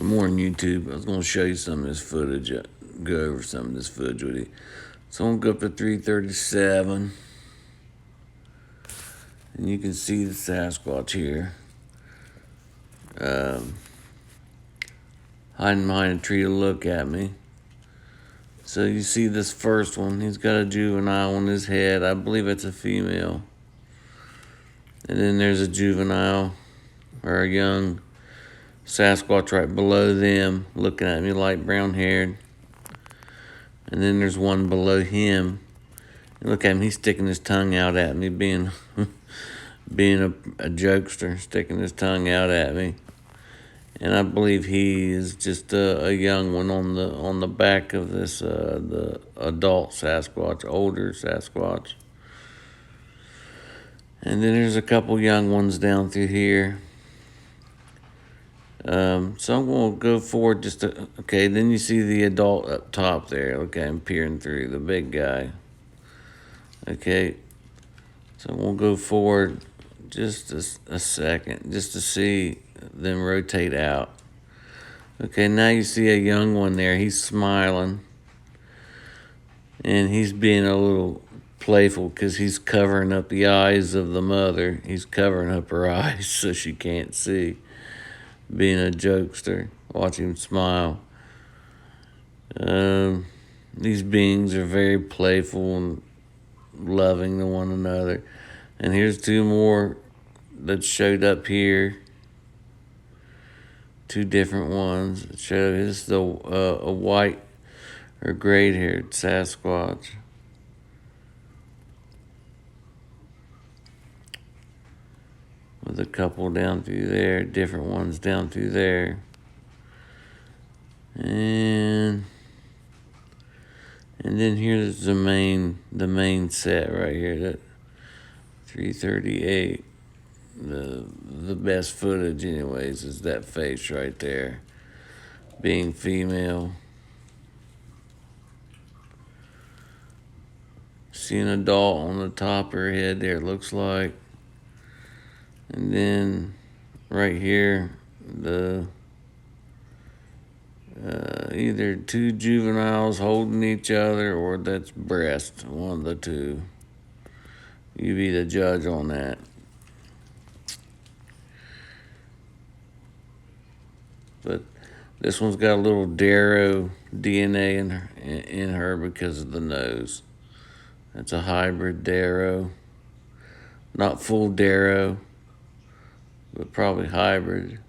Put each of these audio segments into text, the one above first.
Good morning, YouTube. I was going to show you some of this footage, go over some of this footage with you. So I'm going to go up to 337, and you can see the Sasquatch here, hiding behind a tree to look at me. So you see this first one, he's got a juvenile on his head. I believe it's a female. And then there's a juvenile, or a young Sasquatch right below them, looking at me, light brown haired. And then there's one below him. Look at him, he's sticking his tongue out at me, being a jokester, sticking his tongue out at me. And I believe he is just a young one on the back of this the adult Sasquatch, older Sasquatch. And then there's a couple young ones down through here. So I'm going to go forward okay, then you see the adult up top there. Okay, I'm peering through, the big guy. Okay, so we'll go forward just a second, just to see them rotate out. Okay, now you see a young one there. He's smiling, and he's being a little playful because he's covering up the eyes of the mother. He's covering up her eyes so she can't see, being a jokester. Watch him smile. These beings are very playful and loving to one another. And here's two more that showed up here. Two different ones that showed. This is a white or gray-haired Sasquatch. With a couple down through there, different ones down through there. And then here's the main set right here, that 338. The best footage anyways is that face right there, being female. See an adult on the top of her head there, it looks like. And then right here, the either two juveniles holding each other, or that's breast, one of the two. You be the judge on that. But this one's got a little Darrow DNA in her because of the nose. It's a hybrid Darrow. Not full Darrow, but probably hybrid.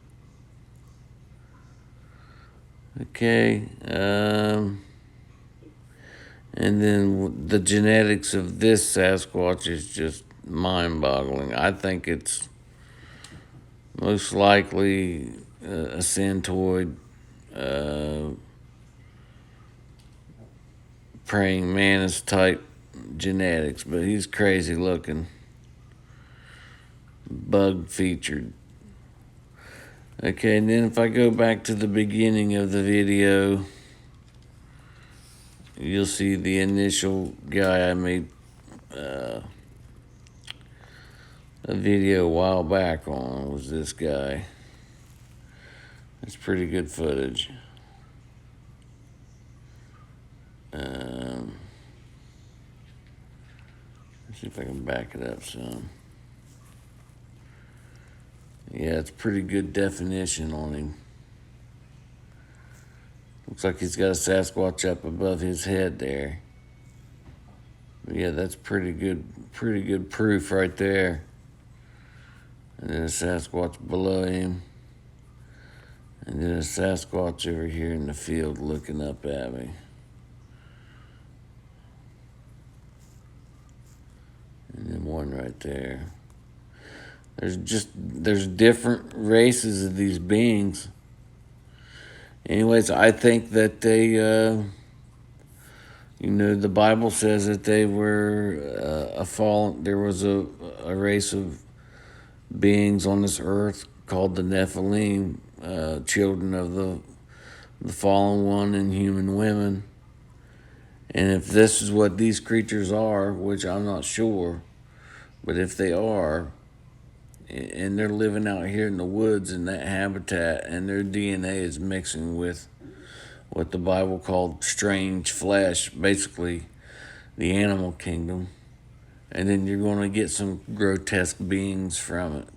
Okay. And then the genetics of this Sasquatch is just mind-boggling. I think it's most likely a centoid, praying mantis type genetics, but he's crazy looking, bug featured. Okay, and then if I go back to the beginning of the video, you'll see the initial guy I made a video a while back on was this guy. It's pretty good footage. Let's see if I can back it up some. Yeah, it's pretty good definition on him. Looks like he's got a Sasquatch up above his head there. But yeah, that's pretty good proof right there. And then a Sasquatch below him. And then a Sasquatch over here in the field looking up at me. And then one right there. There's different races of these beings. Anyways, I think that they, the Bible says that they were there was a race of beings on this earth called the Nephilim, children of the fallen one and human women. And if this is what these creatures are, which I'm not sure, but if they are, and they're living out here in the woods in that habitat, and their DNA is mixing with what the Bible called strange flesh, basically the animal kingdom. And then you're going to get some grotesque beings from it.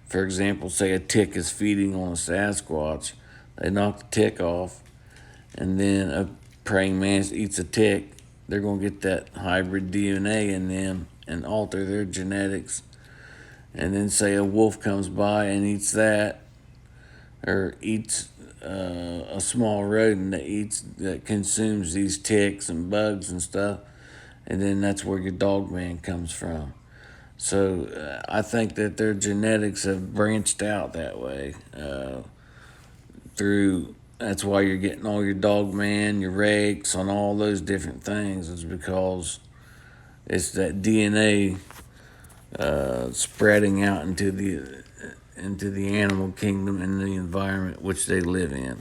For example, say a tick is feeding on a Sasquatch. They knock the tick off, and then a praying mantis eats a tick. They're going to get that hybrid DNA in them and alter their genetics. And then say a wolf comes by and eats that, or eats a small rodent that consumes these ticks and bugs and stuff, and then that's where your dog man comes from. So I think that their genetics have branched out that way. That's why you're getting all your dog man, your rakes, on all those different things, is because it's that DNA spreading out into the animal kingdom and the environment which they live in.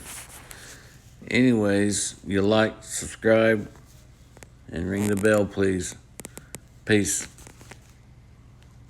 Anyways, you like, subscribe, and ring the bell, please. Peace.